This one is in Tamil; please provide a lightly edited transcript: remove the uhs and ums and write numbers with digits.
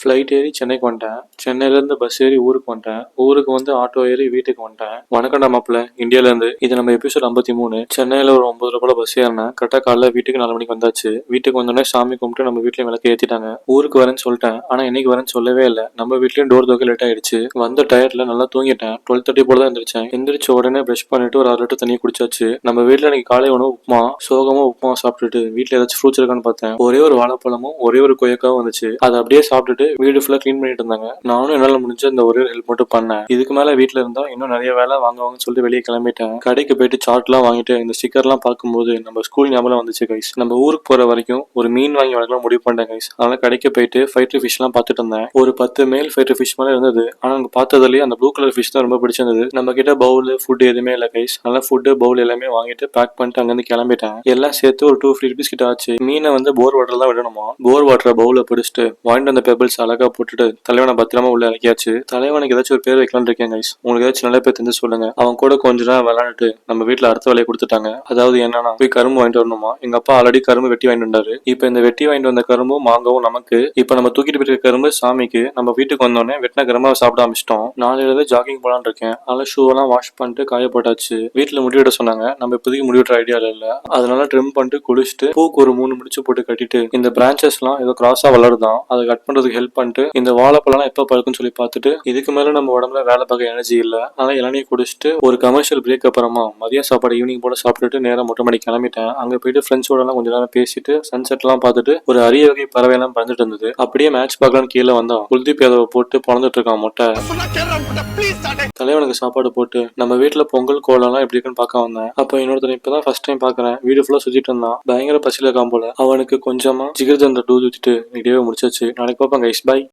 ஃப்ளைட் ஏறி சென்னைக்கு வந்துட்டேன். சென்னையிலேருந்து பஸ் ஏறி ஊருக்கு வந்துட்டேன். ஊருக்கு வந்து ஆட்டோ ஏறி வீட்டுக்கு வந்துட்டேன். வணக்கம்டா மாப்பிள்ள, இந்தியாவிலேருந்து. இது நம்ம எபிசோட் 53. சென்னையில் ஒரு 9 போல பஸ் ஏறினேன். கரெக்டாக காலைல வீட்டுக்கு 4 மணிக்கு வந்தாச்சு. வீட்டுக்கு வந்தோடனே சாமி கும்பிட்டு நம்ம வீட்லயும் விளக்கு ஏற்றிட்டாங்க. ஊருக்கு வரேன்னு சொல்லிட்டேன். ஆனால் என்னைக்கு வரேன்னு சொல்லவே இல்லை. நம்ம வீட்லயும் டோர் தோக்க லேட் ஆயிடுச்சு. வந்த டயர்ல நல்லா தூங்கிட்டேன். 12:30 போல தான் எந்திரிச்சேன். எந்திரிச்ச உடனே ப்ரஷ் பண்ணிட்டு ஒரு 1/2 லிட்டர் தண்ணி குடிச்சாச்சு. நம்ம வீட்டில் இன்னைக்கு காலை உணவு உப்புமா. சோகமா உப்புமா சாப்பிட்டுட்டு வீட்டில் ஏதாச்சும் ஃப்ரூட்ஸ் இருக்கான்னு பார்த்தேன். ஒரே ஒரு வாழைப்பழமும் ஒரே ஒரு கொய்யாக்காவும் வந்துச்சு. அதை அப்படியே சாப்பிட்டுட்டு வீடு ஃபுல்லா க்ளீன் பண்ணிட்டு இருந்தாங்க. நானும் என்னால முடிஞ்ச இந்த ஒரே ஒரு ஹெல்ப் மட்டும் பண்ணேன். இதுக்கு மேல வீட்டுல இருந்தா இன்னும் நிறைய வேலை வாங்குவாங்கன்னு சொல்லிட்டு வெளியே கிளம்பிட்டேன். கடைக்கு போயிட்டு சார்ட் எல்லாம் வாங்கிட்டு இந்த ஸ்டிக்கர் எல்லாம் பார்க்கும்போது நம்ம ஸ்கூல் ஞாபகம் வந்துச்சு கைஸ். நம்ம ஊருக்கு போற வரைக்கும் ஒரு மீன் வாங்கி வளர்க்கலாம் முடிவு பண்ணிட்டேன் கைஸ். அதனால கடைக்கு போயிட்டு ஃபைட்டர் ஃபிஷ் எல்லாம் பார்த்துட்டு இருந்தேன். ஒரு 10 மேல் ஃபைட்டர் ஃபிஷ் மேல இருந்தது. ஆனா அங்க பார்த்ததுலயே அந்த ப்ளூ கலர் ஃபிஷ் தான் ரொம்ப பிடிச்சிருந்தது. நம்ம கிட்ட பவுல் ஃபுட் எதுவுமே இல்லை கைஸ். அதனால ஃபுட் பவுல் எல்லாமே வாங்கிட்டு பேக் பண்ணிட்டு அங்கிருந்து கிளம்பிட்டேன். எல்லாம் சேர்த்து ஒரு 250 rupees கிட்ட ஆச்சு. மீனை வந்து போர் வாட்டர் தான் விடணுமா. போர் வாட்டர் பவுல பிடிச்சிட்டு வாங்கிட்டு வந்த பெபிள்ஸ் அழகா போட்டுட்டு தலைவனை பத்திரமா உள்ள இறக்கியாச்சு. தலைவனுக்கு ஏதாச்சும் ஒரு பேர் வைக்கலாம்னு இருக்கேன் கைஸ். உங்களுக்கு ஏதாச்சும் நல்ல பேர் தெரிஞ்சு சொல்லுங்க. அவன் கூட கொஞ்ச நேரம் விளையாண்டுட்டு நம்ம வீட்டுல அடுத்த வேலையை கொடுத்துட்டாங்க. அதாவது என்னன்னா போய் கரும்பு வாங்கிட்டு வரணுமா. எங்க அப்பா ஆல்ரெடி கரும்பு வெட்டி வாங்கிட்டு வந்தாரு. இப்ப இந்த வெட்டி வாங்கிட்டு வந்த கரும்பும் மாங்கவும் நமக்கு. இப்ப நம்ம தூக்கிட்டு போயிருக்க கரும்பு சாமிக்கு. நம்ம வீட்டுக்கு வந்தோடனே வெட்டின கரும்பா சாப்பிட ஆரம்பிச்சிட்டோம். நாளையில இருந்து ஜாகிங் போலான்னு இருக்கேன். அதனால ஷூ எல்லாம் வாஷ் பண்ணிட்டு காய போட்டாச்சு. வீட்டுல முடிவிட சொன்னாங்க. நம்ம இப்போதைக்கு முடிவிடுற ஐடியால இல்ல. அதனால ட்ரிம் பண்ணிட்டு குளிச்சுட்டு பூக்கு ஒரு 3 முடிச்சு போட்டு கட்டிட்டு இந்த பிரான்சஸ் எல்லாம் ஏதோ கிராஸா வளருதான். அதை கட் பண்றதுக்கு ஹெல்ப் பண்ணிட்டு இந்த வாழைப்பழம் எப்ப பழுக்குன்னு சொல்லி பார்த்துட்டு இதுக்கு மேல நம்ம உடம்புல வேலை பார்க்க எனர்ஜி இல்ல. ஆனா இளநீ குடிச்சிட்டு ஒரு கமர்ஷியல் பிரேக் அப்புறமா மதியம் சாப்பாடு ஈவினிங் போல சாப்பிட்டுட்டு நேரம் மொட்டை மணி கிளம்பிட்டேன். அங்க போயிட்டு ஃப்ரெண்ட்ஸோட எல்லாம் கொஞ்ச நேரம் பேசிட்டு சன்செட் எல்லாம் பார்த்துட்டு ஒரு அரிய வகை பறவை எல்லாம் பறந்துட்டு இருந்தது. அப்படியே மேட்ச் பார்க்கலான்னு கீழே வந்தோம். குல்தீப் யாதவ போட்டு பறந்துட்டு இருக்கான் மொட்டை. தலைவனுக்கு சாப்பாடு போட்டு நம்ம வீட்டுல பொங்கல் கோலம் எல்லாம் எப்படி இருக்குன்னு பார்க்க வந்தேன். அப்ப இன்னொருத்தர் இப்பதான் ஃபர்ஸ்ட் டைம் பாக்குறேன். வீடு ஃபுல்லா சுத்திட்டு இருந்தான். பயங்கர பசியில இருக்கான் போல. அவனுக்கு கொஞ்சமா ஜிகர்தண்டா டூ ஊத்திட்டு வீடியோவை முடிச்சாச்சு. நாளைக்கு பார்ப்போம் கைஸ். பை.